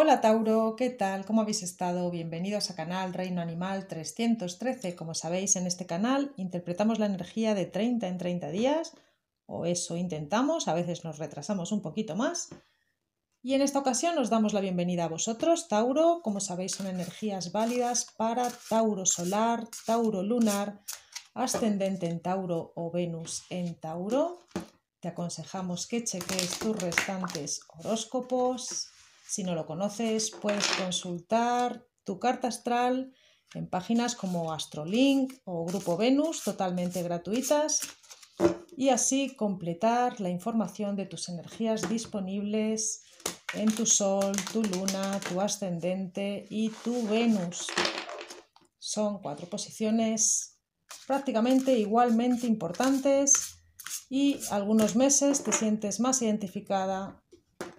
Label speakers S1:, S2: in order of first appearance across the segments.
S1: Hola Tauro, ¿qué tal? ¿Cómo habéis estado? Bienvenidos a canal Reino Animal 313. Como sabéis, en este canal interpretamos la energía de 30 en 30 días, o eso intentamos, a veces nos retrasamos un poquito más. Y en esta ocasión os damos la bienvenida a vosotros, Tauro. Como sabéis, son energías válidas para Tauro solar, Tauro lunar, ascendente en Tauro o Venus en Tauro. Te aconsejamos que cheques tus restantes horóscopos. Si no lo conoces, puedes consultar tu carta astral en páginas como Astrolink o Grupo Venus, totalmente gratuitas, y así completar la información de tus energías disponibles en tu Sol, tu Luna, tu ascendente y tu Venus. Son 4 posiciones prácticamente igualmente importantes y algunos meses te sientes más identificada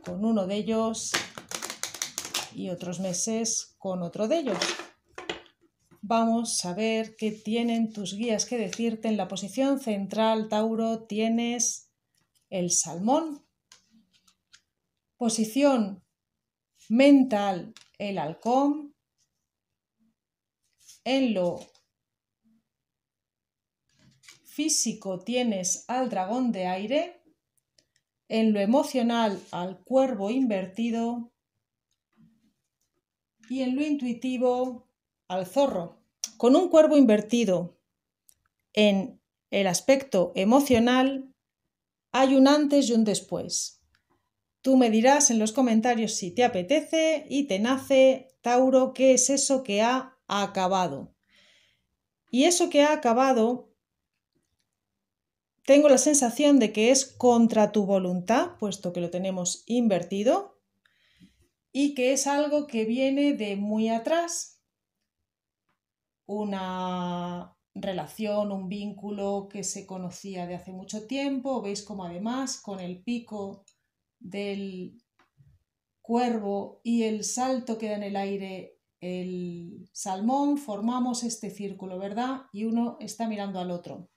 S1: con uno de ellos y otros meses con otro de ellos. Vamos a ver qué tienen tus guías que decirte. En la posición central, Tauro, tienes el salmón. Posición mental, el halcón. En lo físico tienes al dragón de aire. En lo emocional, al cuervo invertido. Y en lo intuitivo, al zorro. Con un cuervo invertido en el aspecto emocional, hay un antes y un después. Tú me dirás en los comentarios si te apetece y te nace, Tauro, qué es eso que ha acabado. Y eso que ha acabado, tengo la sensación de que es contra tu voluntad, puesto que lo tenemos invertido, y que es algo que viene de muy atrás. Una relación, un vínculo que se conocía de hace mucho tiempo. Veis como además con el pico del cuervo y el salto que da en el aire el salmón, formamos este círculo, ¿verdad? Y uno está mirando al otro.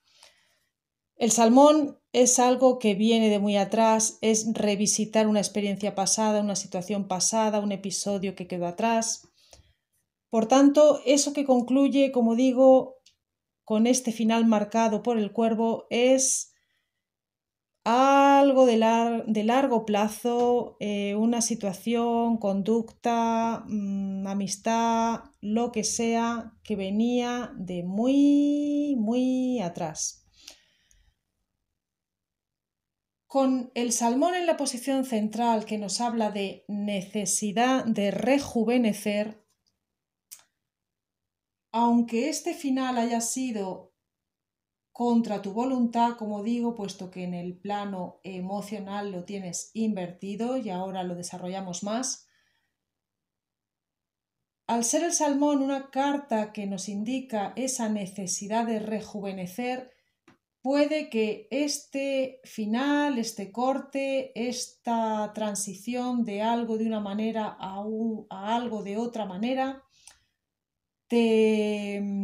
S1: El salmón es algo que viene de muy atrás, es revisitar una experiencia pasada, una situación pasada, un episodio que quedó atrás. Por tanto, eso que concluye, como digo, con este final marcado por el cuervo es algo de largo plazo, una situación, conducta, amistad, lo que sea, que venía de muy atrás. Con el salmón en la posición central, que nos habla de necesidad de rejuvenecer, aunque este final haya sido contra tu voluntad, como digo, puesto que en el plano emocional lo tienes invertido y ahora lo desarrollamos más. Al ser el salmón una carta que nos indica esa necesidad de rejuvenecer, puede que este final, este corte, esta transición de algo de una manera a algo de otra manera, te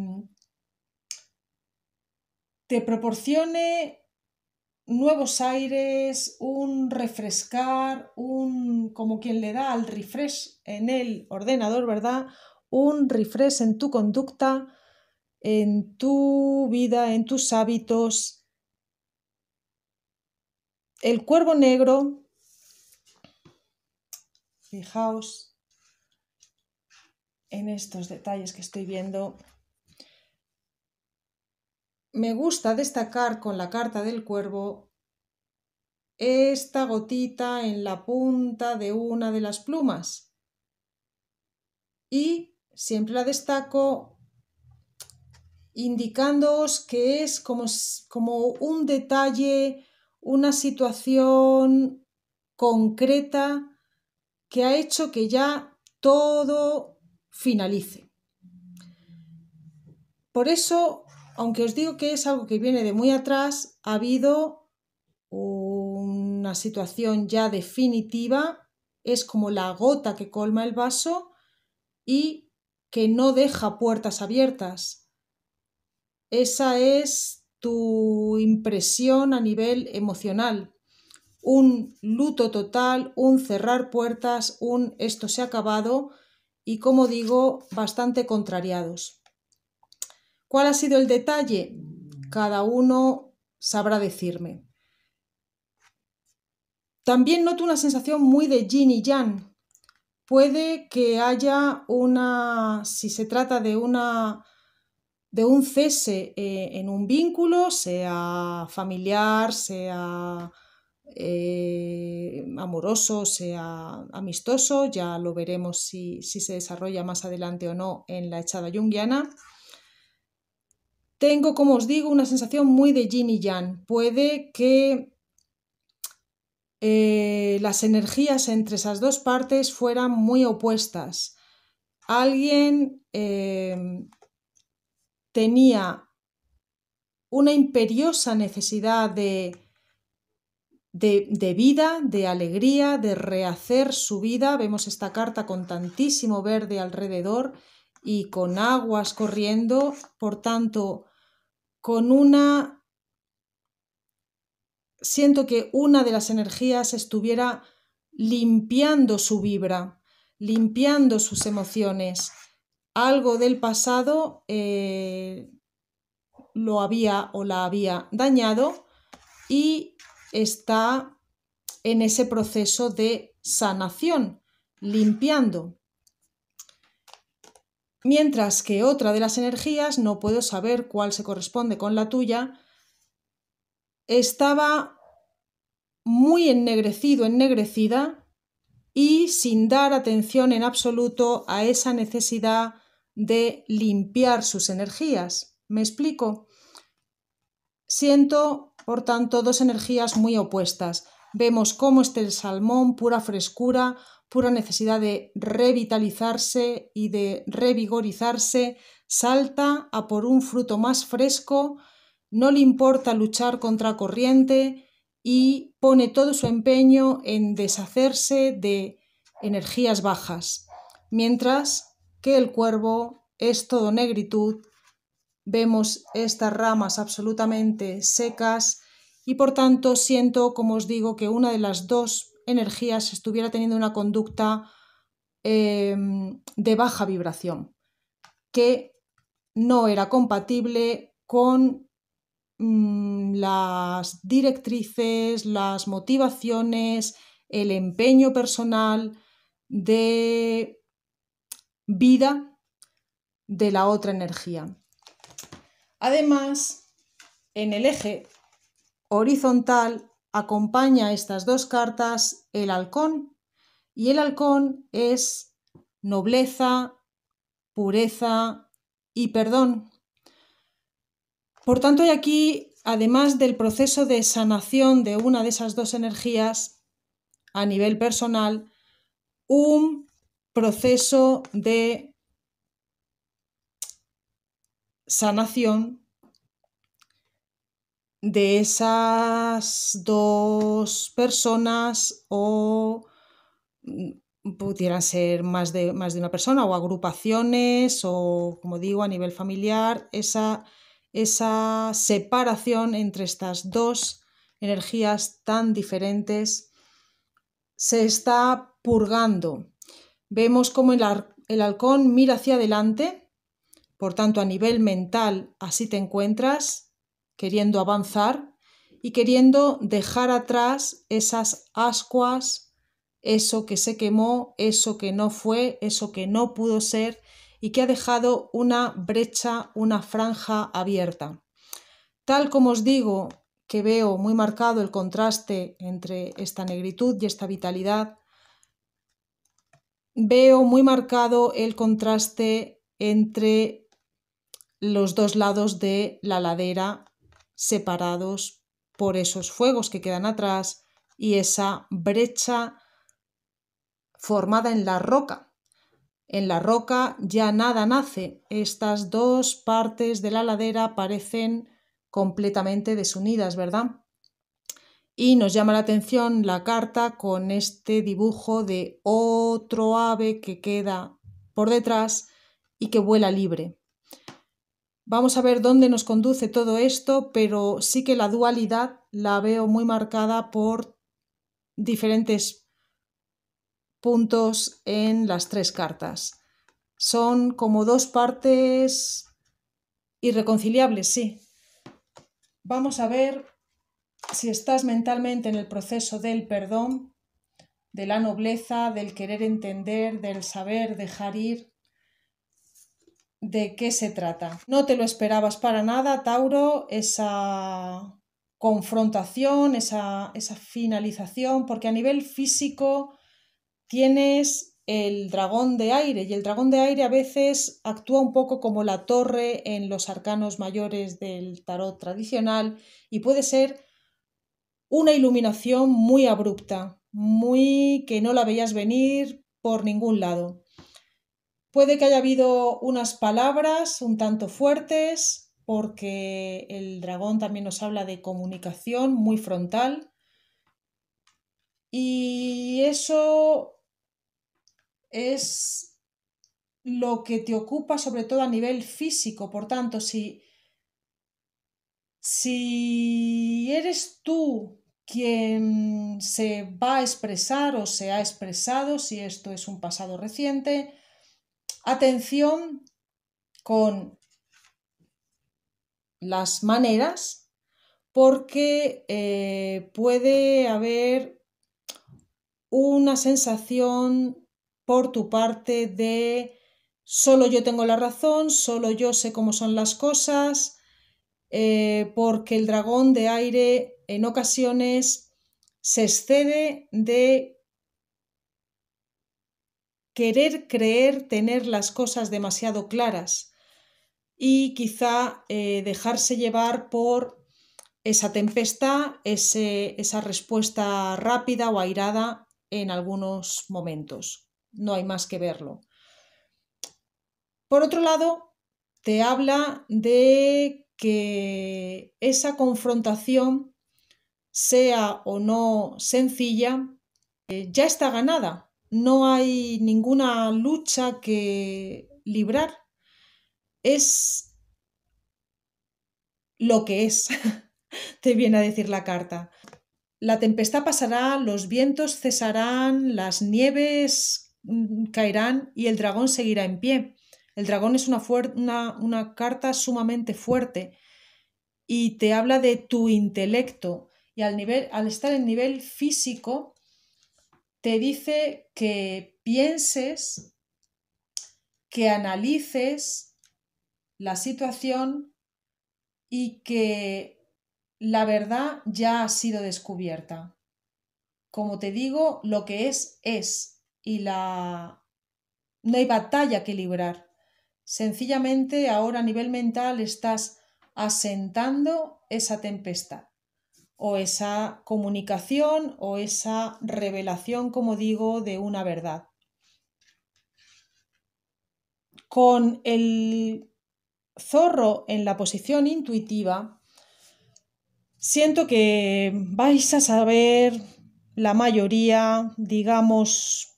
S1: proporcione nuevos aires, un refrescar, como quien le da al refresh en el ordenador, ¿verdad? Un refresh en tu conducta, en tu vida, en tus hábitos. El cuervo negro, fijaos en estos detalles que estoy viendo. Me gusta destacar con la carta del cuervo esta gotita en la punta de una de las plumas. Y siempre la destaco indicándoos que es como un detalle, una situación concreta que ha hecho que ya todo finalice. Por eso, aunque os digo que es algo que viene de muy atrás, ha habido una situación ya definitiva, es como la gota que colma el vaso y que no deja puertas abiertas. Esa es tu impresión a nivel emocional. un luto total, un cerrar puertas, un esto se ha acabado y, como digo, bastante contrariados. ¿Cuál ha sido el detalle? Cada uno sabrá decirme. También noto una sensación muy de yin y yang. Puede que haya si se trata de un cese en un vínculo, sea familiar, sea amoroso, sea amistoso, ya lo veremos si se desarrolla más adelante o no en la echada junguiana. Tengo, como os digo, una sensación muy de yin y yang. Puede que las energías entre esas dos partes fueran muy opuestas. Alguien tenía una imperiosa necesidad de vida, de alegría, de rehacer su vida. Vemos esta carta con tantísimo verde alrededor y con aguas corriendo, por tanto, siento que una de las energías estuviera limpiando su vibra, limpiando sus emociones. Algo del pasado lo había o la había dañado y está en ese proceso de sanación, limpiando. Mientras que otra de las energías, no puedo saber cuál se corresponde con la tuya, estaba muy ennegrecido, ennegrecida y sin dar atención en absoluto a esa necesidad de limpiar sus energías. ¿Me explico? Siento, por tanto, dos energías muy opuestas. Vemos cómo el salmón, pura frescura, pura necesidad de revitalizarse y de revigorizarse, salta a por un fruto más fresco, no le importa luchar contra corriente y pone todo su empeño en deshacerse de energías bajas, mientras que el cuervo es todo negritud. Vemos estas ramas absolutamente secas y, por tanto, siento, como os digo, que una de las dos energías estuviera teniendo una conducta de baja vibración, que no era compatible con las directrices, las motivaciones, el empeño personal de vida de la otra energía. Además, en el eje horizontal acompaña estas dos cartas el halcón, y el halcón es nobleza, pureza y perdón. Por tanto, hay aquí, además del proceso de sanación de una de esas dos energías a nivel personal, un proceso de sanación de esas dos personas, o pudieran ser más de una persona, o agrupaciones, o, como digo, a nivel familiar, esa separación entre estas dos energías tan diferentes se está purgando. Vemos cómo el halcón mira hacia adelante, por tanto, a nivel mental así te encuentras, queriendo avanzar y queriendo dejar atrás esas ascuas, eso que se quemó, eso que no fue, eso que no pudo ser y que ha dejado una brecha, una franja abierta. Tal como os digo que veo muy marcado el contraste entre esta negritud y esta vitalidad, veo muy marcado el contraste entre los dos lados de la ladera, separados por esos fuegos que quedan atrás y esa brecha formada en la roca. En la roca ya nada nace. Estas dos partes de la ladera parecen completamente desunidas, ¿verdad? Y nos llama la atención la carta con este dibujo de otro ave que queda por detrás y que vuela libre. Vamos a ver dónde nos conduce todo esto, pero sí que la dualidad la veo muy marcada por diferentes puntos en las tres cartas. Son como dos partes irreconciliables, sí. Vamos a ver si estás mentalmente en el proceso del perdón, de la nobleza, del querer entender, del saber dejar ir. ¿De qué se trata? No te lo esperabas para nada, Tauro, esa confrontación, esa finalización, porque a nivel físico tienes el dragón de aire, y el dragón de aire a veces actúa un poco como la torre en los arcanos mayores del tarot tradicional y puede ser una iluminación muy abrupta, muy que no la veías venir por ningún lado. Puede que haya habido unas palabras un tanto fuertes, porque el dragón también nos habla de comunicación muy frontal, y eso es lo que te ocupa sobre todo a nivel físico. Por tanto, si eres tú quien se va a expresar o se ha expresado, si esto es un pasado reciente, atención con las maneras, porque puede haber una sensación por tu parte de solo yo tengo la razón, solo yo sé cómo son las cosas, porque el dragón de aire en ocasiones se excede de querer creer tener las cosas demasiado claras y quizá dejarse llevar por esa tempestad, esa respuesta rápida o airada en algunos momentos. No hay más que verlo. Por otro lado, te habla de que esa confrontación, sea o no sencilla, ya está ganada. No hay ninguna lucha que librar. Es lo que es, te viene a decir la carta. La tempestad pasará, los vientos cesarán, las nieves caerán y el dragón seguirá en pie. El dragón es una carta sumamente fuerte y te habla de tu intelecto, y al estar en nivel físico te dice que pienses, que analices la situación y que la verdad ya ha sido descubierta. Como te digo, lo que es y no hay batalla que librar. Sencillamente ahora a nivel mental estás asentando esa tempestad o esa comunicación o esa revelación, como digo, de una verdad. Con el zorro en la posición intuitiva, siento que vais a saber la mayoría, digamos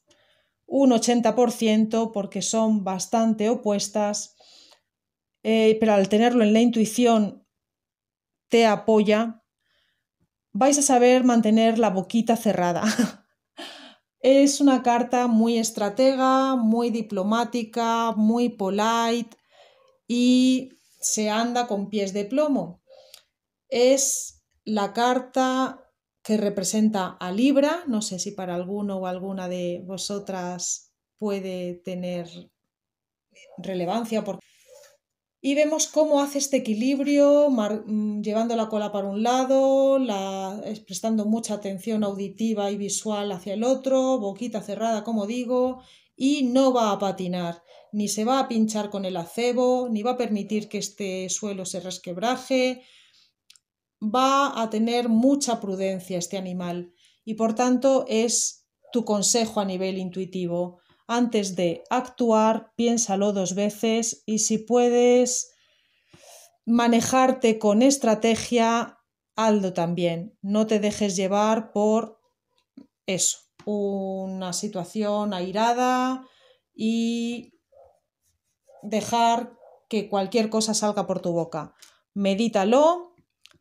S1: un 80%, porque son bastante opuestas, pero al tenerlo en la intuición te apoya. Vais a saber mantener la boquita cerrada. Es una carta muy estratega, muy diplomática, muy polite y se anda con pies de plomo. Es la carta que representa a Libra. No sé si para alguno o alguna de vosotras puede tener relevancia. Y vemos cómo hace este equilibrio, llevando la cola para un lado, prestando mucha atención auditiva y visual hacia el otro, boquita cerrada, como digo, y no va a patinar, ni se va a pinchar con el acebo, ni va a permitir que este suelo se resquebraje. Va a tener mucha prudencia este animal y por tanto es tu consejo a nivel intuitivo. Antes de actuar, piénsalo 2 veces, y si puedes manejarte con estrategia, hazlo también. No te dejes llevar por eso, una situación airada, y dejar que cualquier cosa salga por tu boca. Medítalo,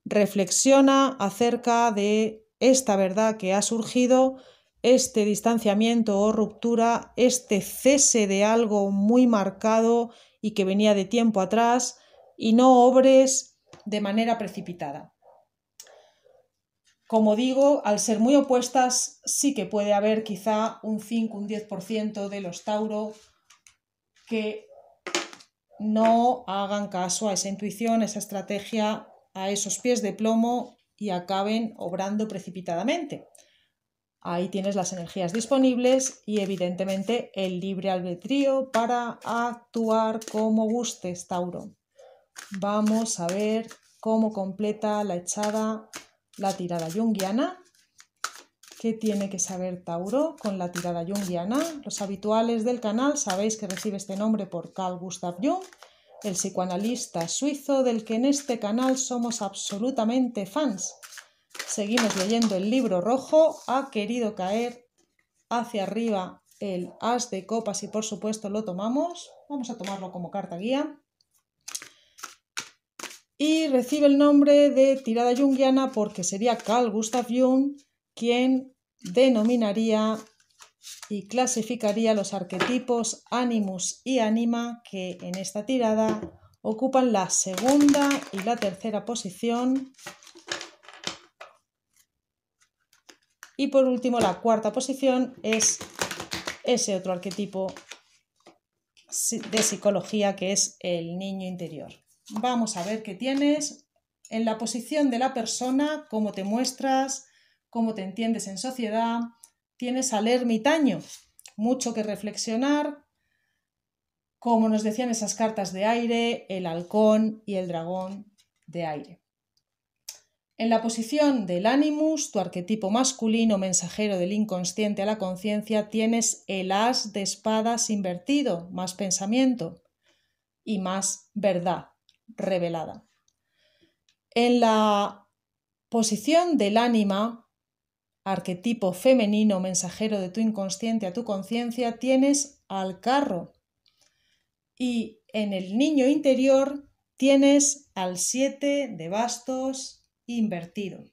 S1: reflexiona acerca de esta verdad que ha surgido, este distanciamiento o ruptura, este cese de algo muy marcado y que venía de tiempo atrás, y no obres de manera precipitada. Como digo, al ser muy opuestas, sí que puede haber quizá un 5, un 10% de los Tauro que no hagan caso a esa intuición, a esa estrategia, a esos pies de plomo y acaben obrando precipitadamente. Ahí tienes las energías disponibles y evidentemente el libre albedrío para actuar como gustes, Tauro. Vamos a ver cómo completa la echada la tirada junguiana. ¿Qué tiene que saber Tauro con la tirada junguiana? Los habituales del canal sabéis que recibe este nombre por Carl Gustav Jung, el psicoanalista suizo del que en este canal somos absolutamente fans. Seguimos leyendo el libro rojo, ha querido caer hacia arriba el as de copas y por supuesto lo tomamos. Vamos a tomarlo como carta guía. Y recibe el nombre de tirada junguiana porque sería Carl Gustav Jung quien denominaría y clasificaría los arquetipos Animus y Anima que en esta tirada ocupan la segunda y la tercera posición. Y por último, la cuarta posición es ese otro arquetipo de psicología que es el niño interior. Vamos a ver qué tienes en la posición de la persona, cómo te muestras, cómo te entiendes en sociedad. Tienes al ermitaño, mucho que reflexionar, como nos decían esas cartas de aire, el halcón y el dragón de aire. En la posición del Animus, tu arquetipo masculino mensajero del inconsciente a la conciencia, tienes el as de espadas invertido, más pensamiento y más verdad revelada. En la posición del ánima, arquetipo femenino mensajero de tu inconsciente a tu conciencia, tienes al carro. Y en el niño interior tienes al 7 de bastos invertido.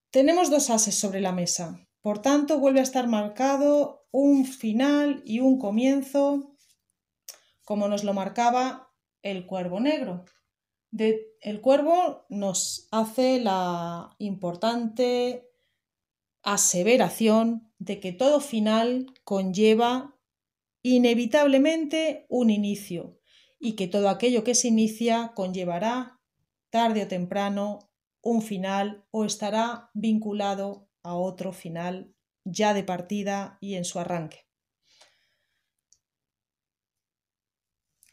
S1: Tenemos dos ases sobre la mesa, por tanto vuelve a estar marcado un final y un comienzo, como nos lo marcaba el cuervo negro. El cuervo nos hace la importante aseveración de que todo final conlleva inevitablemente un inicio y que todo aquello que se inicia conllevará tarde o temprano un final o estará vinculado a otro final ya de partida y en su arranque.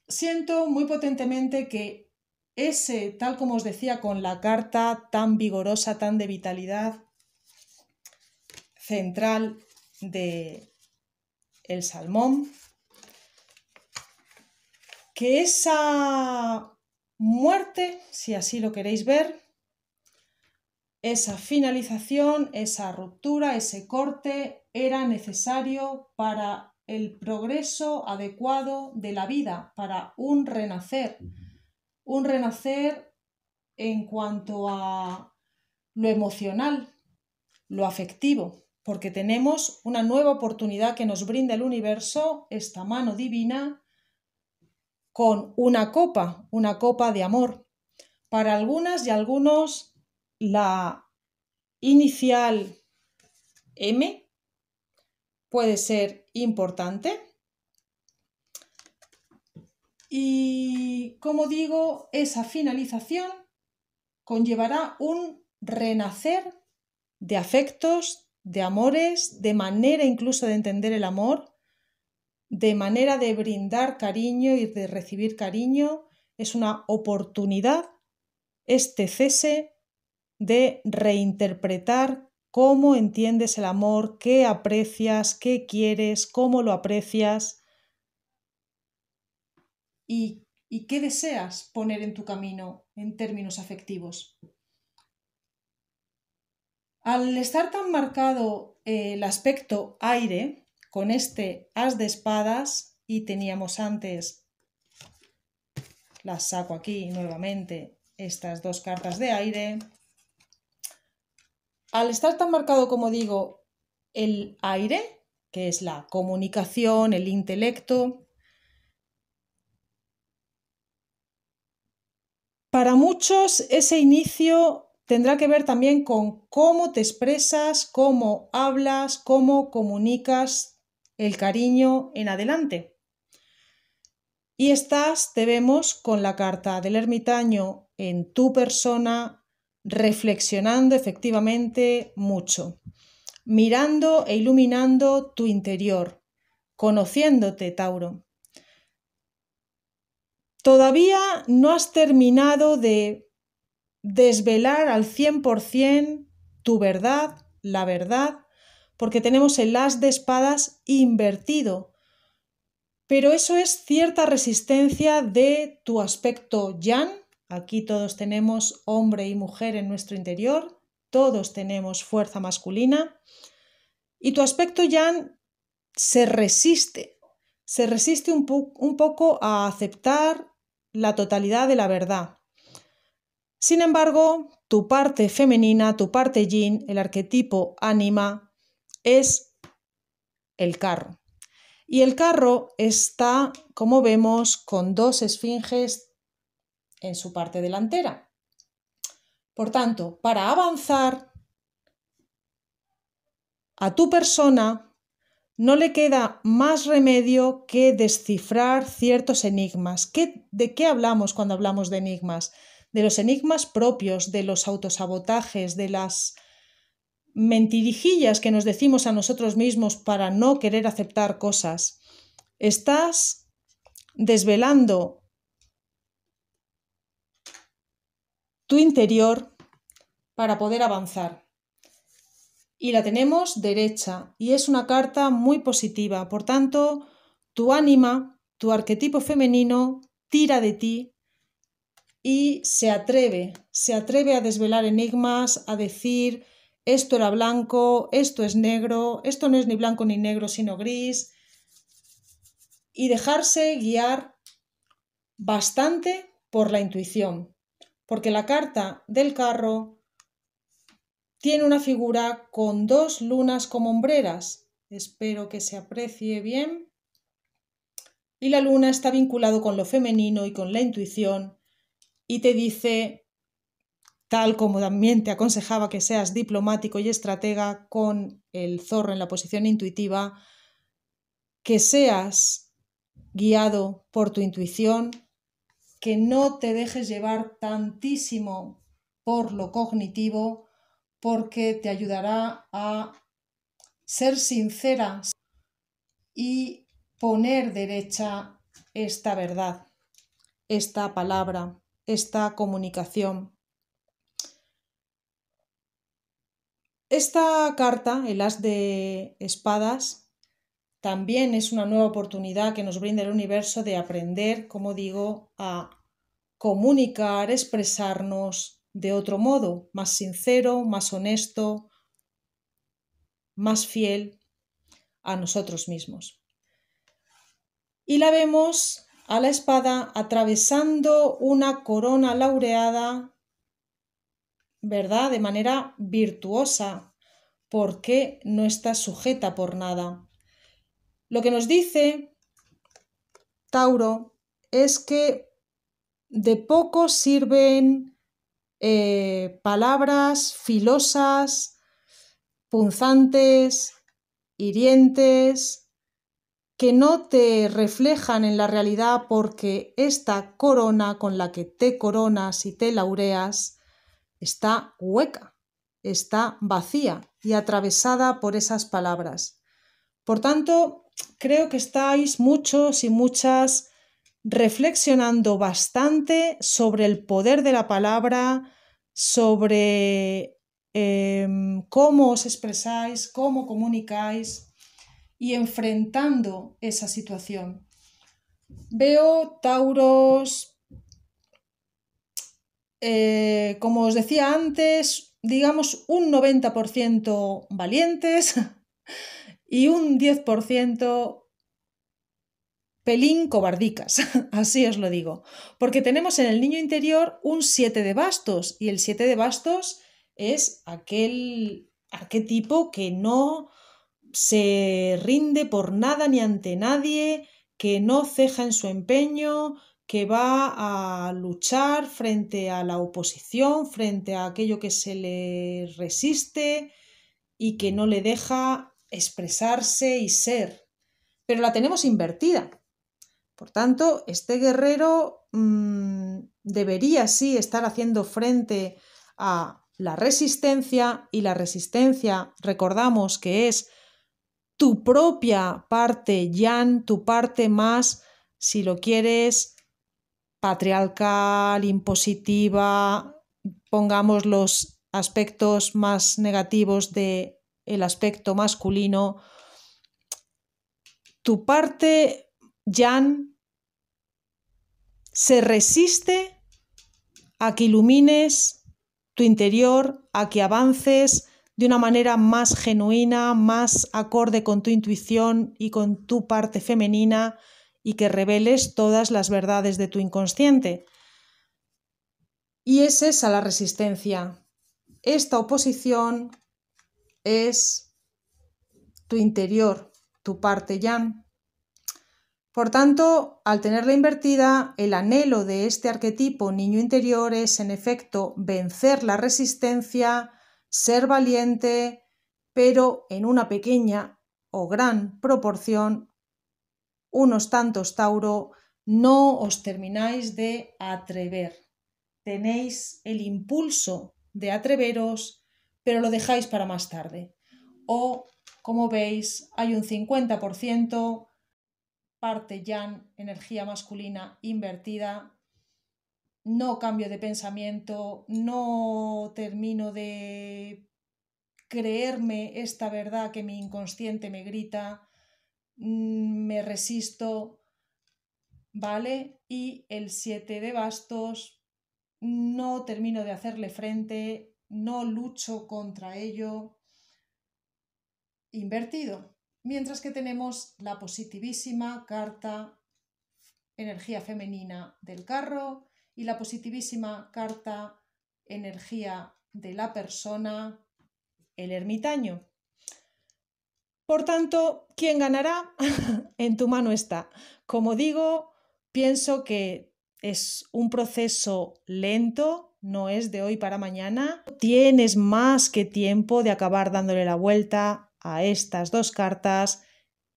S1: Siento muy potentemente que ese, tal como os decía, con la carta tan vigorosa, tan de vitalidad central de el salmón, que esa muerte, si así lo queréis ver, esa finalización, esa ruptura, ese corte, era necesario para el progreso adecuado de la vida, para un renacer en cuanto a lo emocional, lo afectivo, porque tenemos una nueva oportunidad que nos brinda el universo, esta mano divina, con una copa de amor. Para algunas y algunos, la inicial M puede ser importante. Y como digo, esa finalización conllevará un renacer de afectos, de amores, de manera incluso de entender el amor, de manera de brindar cariño y de recibir cariño. Es una oportunidad, este cese, de reinterpretar cómo entiendes el amor, qué aprecias, qué quieres, cómo lo aprecias y qué deseas poner en tu camino en términos afectivos. Al estar tan marcado el aspecto aire, con este as de espadas, y teníamos antes, las saco aquí nuevamente, estas dos cartas de aire, al estar tan marcado, como digo, el aire, que es la comunicación, el intelecto, para muchos ese inicio tendrá que ver también con cómo te expresas, cómo hablas, cómo comunicas el cariño en adelante. Y te vemos con la carta del ermitaño en tu persona, reflexionando efectivamente mucho, mirando e iluminando tu interior, conociéndote, Tauro. Todavía no has terminado de desvelar al 100% tu verdad, la verdad, porque tenemos el as de espadas invertido. Pero eso es cierta resistencia de tu aspecto yang. Aquí todos tenemos hombre y mujer en nuestro interior, todos tenemos fuerza masculina. Y tu aspecto yang se resiste un poco a aceptar la totalidad de la verdad. Sin embargo, tu parte femenina, tu parte yin, el arquetipo ánima, es el carro. Y el carro está, como vemos, con dos esfinges en su parte delantera. Por tanto, para avanzar a tu persona no le queda más remedio que descifrar ciertos enigmas. ¿De qué hablamos cuando hablamos de enigmas? De los enigmas propios, de los autosabotajes, de las mentirijillas que nos decimos a nosotros mismos para no querer aceptar cosas. Estás desvelando tu interior para poder avanzar. Y la tenemos derecha y es una carta muy positiva. Por tanto, tu ánima, tu arquetipo femenino, tira de ti y se atreve a desvelar enigmas, a decir esto era blanco, esto es negro, esto no es ni blanco ni negro sino gris, y dejarse guiar bastante por la intuición, porque la carta del carro tiene una figura con dos lunas como hombreras. Espero que se aprecie bien. Y la luna está vinculado con lo femenino y con la intuición y te dice, tal como también te aconsejaba que seas diplomático y estratega con el zorro en la posición intuitiva, que seas guiado por tu intuición, que no te dejes llevar tantísimo por lo cognitivo, porque te ayudará a ser sincera y poner derecha esta verdad, esta palabra, esta comunicación. Esta carta, el as de espadas, también es una nueva oportunidad que nos brinda el universo de aprender, como digo, a comunicar, expresarnos de otro modo, más sincero, más honesto, más fiel a nosotros mismos. Y la vemos a la espada atravesando una corona laureada, ¿verdad? De manera virtuosa, porque no está sujeta por nada. Lo que nos dice Tauro es que de poco sirven palabras filosas, punzantes, hirientes, que no te reflejan en la realidad, porque esta corona con la que te coronas y te laureas está hueca, está vacía y atravesada por esas palabras. Por tanto, creo que estáis muchos y muchas reflexionando bastante sobre el poder de la palabra, sobre cómo os expresáis, cómo comunicáis y enfrentando esa situación. Veo tauros, como os decía antes, digamos un 90% valientes y un 10% pelín cobardicas, así os lo digo, porque tenemos en el niño interior un 7 de bastos y el 7 de bastos es aquel arquetipo que no se rinde por nada ni ante nadie, que no ceja en su empeño, que va a luchar frente a la oposición, frente a aquello que se le resiste y que no le deja expresarse y ser. Pero la tenemos invertida. Por tanto, este guerrero debería sí estar haciendo frente a la resistencia, y la resistencia, recordamos que es tu propia parte yang, tu parte más, si lo quieres, patriarcal, impositiva, pongamos los aspectos más negativos del aspecto masculino. Tu parte yang se resiste a que ilumines tu interior, a que avances de una manera más genuina, más acorde con tu intuición y con tu parte femenina, y que reveles todas las verdades de tu inconsciente. Y es esa la resistencia. Esta oposición es tu interior, tu parte yang. Por tanto, al tenerla invertida, el anhelo de este arquetipo niño interior es, en efecto, vencer la resistencia, ser valiente, pero en una pequeña o gran proporción. Unos tantos, Tauro, no os termináis de atrever. Tenéis el impulso de atreveros, pero lo dejáis para más tarde. O, como veis, hay un 50% parte yang, energía masculina invertida, no cambio de pensamiento, no termino de creerme esta verdad que mi inconsciente me grita, me resisto, ¿vale? Y el 7 de bastos, no termino de hacerle frente, no lucho contra ello, invertido. Mientras que tenemos la positivísima carta energía femenina del carro y la positivísima carta energía de la persona, el ermitaño. Por tanto, ¿quién ganará? En tu mano está. Como digo, pienso que es un proceso lento, no es de hoy para mañana. Tienes más que tiempo de acabar dándole la vuelta a estas dos cartas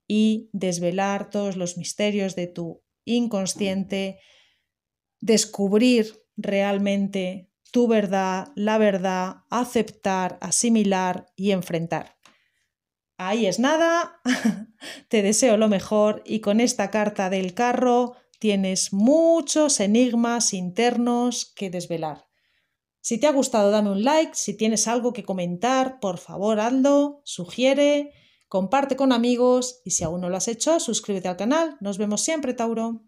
S1: y desvelar todos los misterios de tu inconsciente, descubrir realmente tu verdad, la verdad, aceptar, asimilar y enfrentar. Ahí es nada, te deseo lo mejor, y con esta carta del carro tienes muchos enigmas internos que desvelar. Si te ha gustado, dame un like. Si tienes algo que comentar, por favor hazlo, sugiere, comparte con amigos, y si aún no lo has hecho, suscríbete al canal. Nos vemos siempre, Tauro.